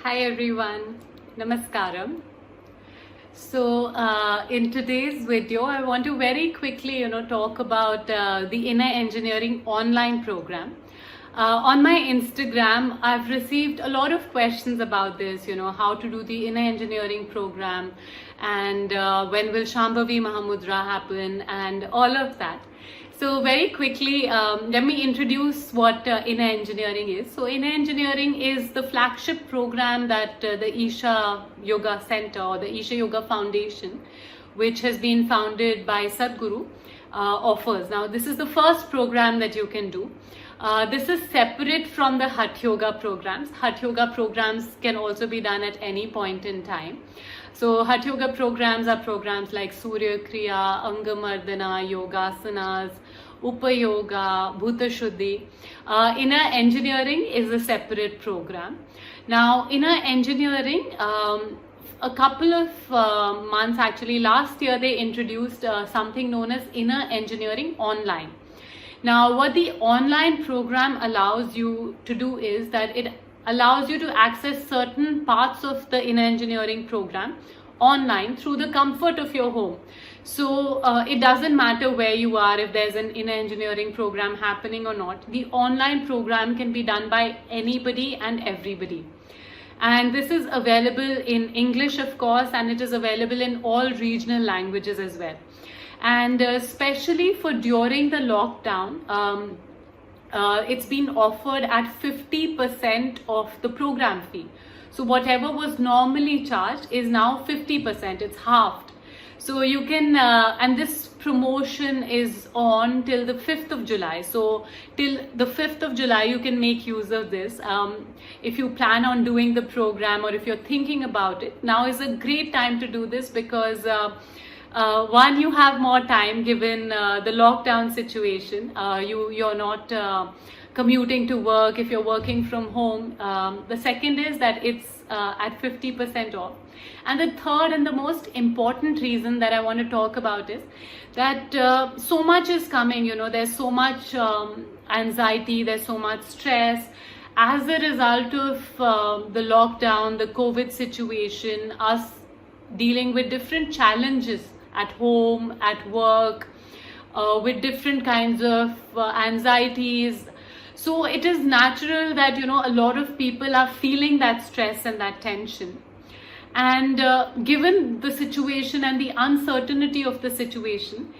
Hi everyone, Namaskaram. So in today's video, I want to very quickly, talk about the Inner Engineering online program. On my Instagram, I've received a lot of questions about this, how to do the Inner Engineering program and when will Shambhavi Mahamudra happen and all of that. So very quickly, let me introduce what Inner Engineering is. So Inner Engineering is the flagship program that the Isha Yoga Center or the Isha Yoga Foundation, which has been founded by Sadhguru, offers. Now this is the first program that you can do. This is separate from the Hatha Yoga programs. Hatha Yoga programs can also be done at any point in time. So Hatha Yoga programs are programs like Surya Kriya, Angamardana, Yogasanas, Upayoga, Bhuta Shuddhi. Inner Engineering is a separate program. Now Inner Engineering, a couple of months, actually last year, they introduced something known as Inner Engineering Online. Now what the online program allows you to do is that it allows you to access certain parts of the Inner Engineering program online through the comfort of your home. So it doesn't matter where you are, if there's an Inner Engineering program happening or not. The online program can be done by anybody and everybody. And this is available in English, of course, and it is available in all regional languages as well. And especially for during the lockdown, it's been offered at 50% of the program fee. So whatever was normally charged is now 50%, it's halved. So you can, and this promotion is on till the 5th of July. So till the 5th of July, you can make use of this. If you plan on doing the program or if you're thinking about it, now is a great time to do this because one, you have more time given the lockdown situation. You're not commuting to work if you're working from home. The second is that it's at 50% off. And the third and the most important reason that I want to talk about is that so much is coming, there's so much anxiety, there's so much stress. As a result of the lockdown, the COVID situation, us dealing with different challenges at home, at work, with different kinds of anxieties. So it is natural that, a lot of people are feeling that stress and that tension. And given the situation and the uncertainty of the situation,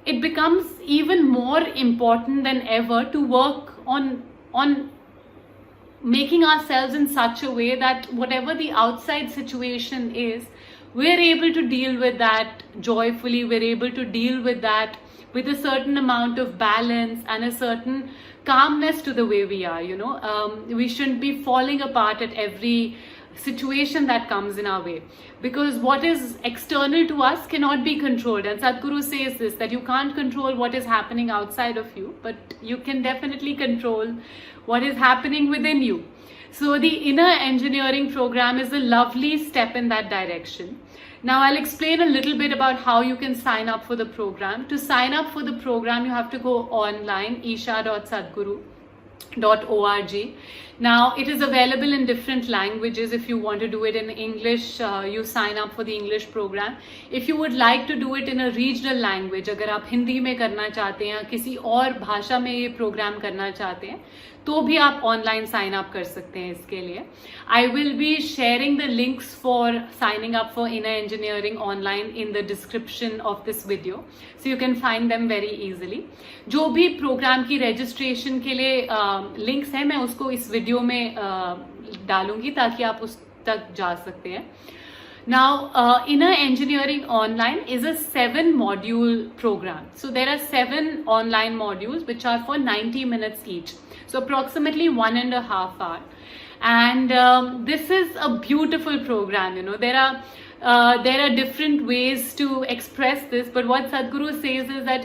it becomes even more important than ever to work on making ourselves in such a way that whatever the outside situation is, we're able to deal with that joyfully, we're able to deal with that with a certain amount of balance and a certain calmness to the way we are, we shouldn't be falling apart at every situation that comes in our way, because what is external to us cannot be controlled. And Sadhguru says this, that you can't control what is happening outside of you, but you can definitely control what is happening within you. So the Inner Engineering program is a lovely step in that direction. Now I'll explain a little bit about how you can sign up for the program. To sign up for the program, you have to go online, isha.sadhguru.org. Now it is available in different languages. If you want to do it in English, you sign up for the English program. If you would like to do it in a regional language, अगर आप हिंदी में करना चाहते हैं या किसी और भाषा में ये प्रोग्राम करना चाहते हैं, तो भी आप ऑनलाइन साइन अप कर सकते हैं इसके लिए. I will be sharing the links for signing up for inner engineering online in the description of this video, so you can find them very easily. जो भी प्रोग्राम की रजिस्ट्रेशन के लिए लिंक्स हैं, मैं उसको इस वीडियो में डालूंगी ताकि आप उस तक जा सकते हैं. Now, Inner Engineering Online is a 7-module program. So there are 7 online modules which are for 90 minutes each. So approximately 1.5 hours. And this is a beautiful program. There are different ways to express this, but what Sadhguru says is that,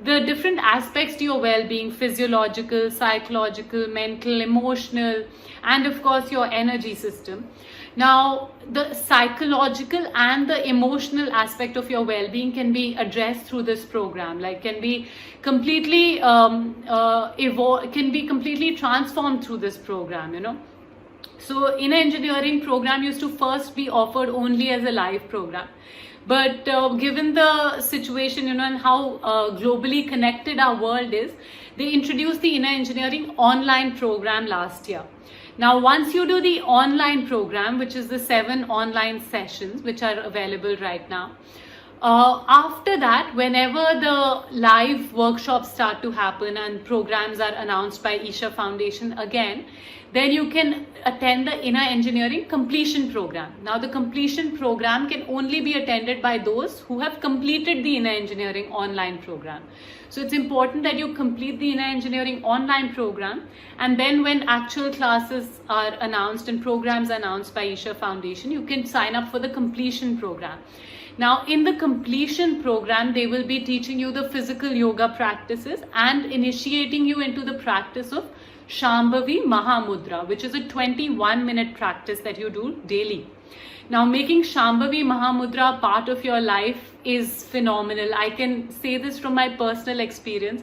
the different aspects to your well-being, physiological, psychological, mental, emotional, and of course your energy system. Now, the psychological and the emotional aspect of your well-being can be addressed through this program, like can be completely transformed through this program, So inner engineering program used to first be offered only as a live program. But given the situation, and how globally connected our world is, they introduced the inner engineering online program last year. Now, once you do the online program, which is the 7 online sessions which are available right now, after that, whenever the live workshops start to happen and programs are announced by Isha Foundation again, then you can attend the inner engineering completion program. Now, the completion program can only be attended by those who have completed the inner engineering online program. So it's important that you complete the inner engineering online program, and then when actual classes are announced and programs announced by Isha Foundation, you can sign up for the completion program. Now, in the completion program, they will be teaching you the physical yoga practices and initiating you into the practice of Shambhavi Mahamudra, which is a 21-minute practice that you do daily. Now, making Shambhavi Mahamudra part of your life is phenomenal. I can say this from my personal experience,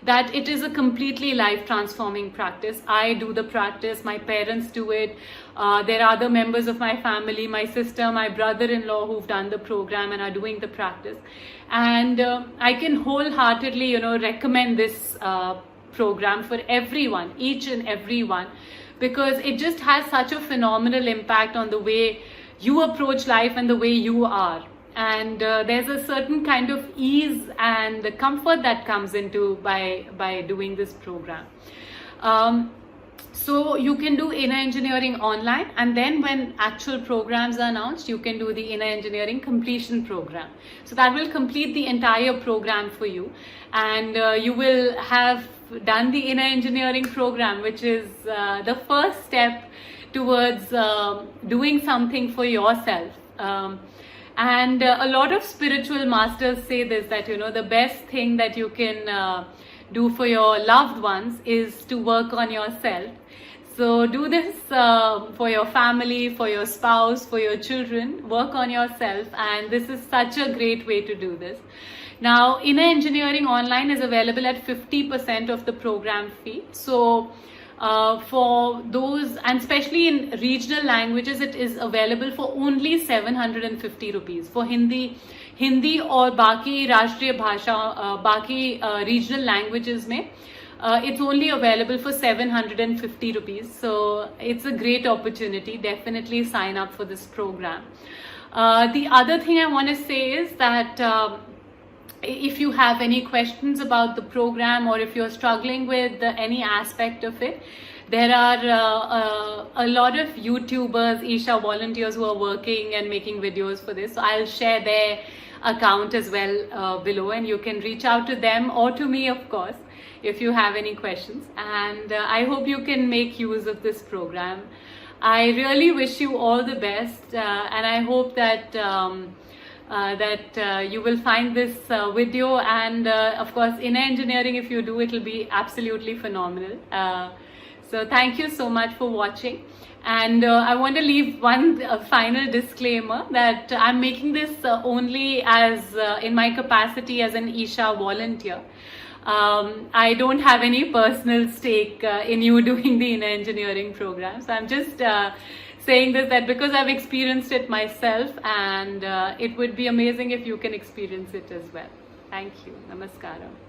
that it is a completely life transforming practice. I do the practice, my parents do it. There are other members of my family, my sister, my brother-in-law who've done the program and are doing the practice. And I can wholeheartedly, recommend this program for everyone, each and everyone, because it just has such a phenomenal impact on the way you approach life and the way you are. And there's a certain kind of ease and the comfort that comes into by doing this program. So you can do inner engineering online, and then when actual programs are announced, you can do the inner engineering completion program. So that will complete the entire program for you, and you will have done the inner engineering program, which is the first step towards doing something for yourself. And a lot of spiritual masters say this, that the best thing that you can do for your loved ones is to work on yourself. So do this for your family, for your spouse, for your children. Work on yourself, and this is such a great way to do this. Now, inner engineering online is available at 50% of the program fee. So for those, and especially in regional languages, it is available for only 750 rupees. For Hindi or Baki Rashtriya Bhasha, Baki regional languages mein, it's only available for 750 rupees. So it's a great opportunity. Definitely sign up for this program. The other thing I want to say is that if you have any questions about the program, or if you're struggling with any aspect of it, there are a lot of YouTubers, Isha volunteers who are working and making videos for this. So I'll share their account as well below, and you can reach out to them or to me, of course, if you have any questions. And I hope you can make use of this program. I really wish you all the best, and I hope that you will find this video, and of course inner engineering, if you do, it will be absolutely phenomenal. So thank you so much for watching, and I want to leave one final disclaimer that I'm making this only as in my capacity as an Isha volunteer. I don't have any personal stake in you doing the inner engineering program, so I'm just saying this, that because I've experienced it myself, and it would be amazing if you can experience it as well. Thank you. Namaskaram.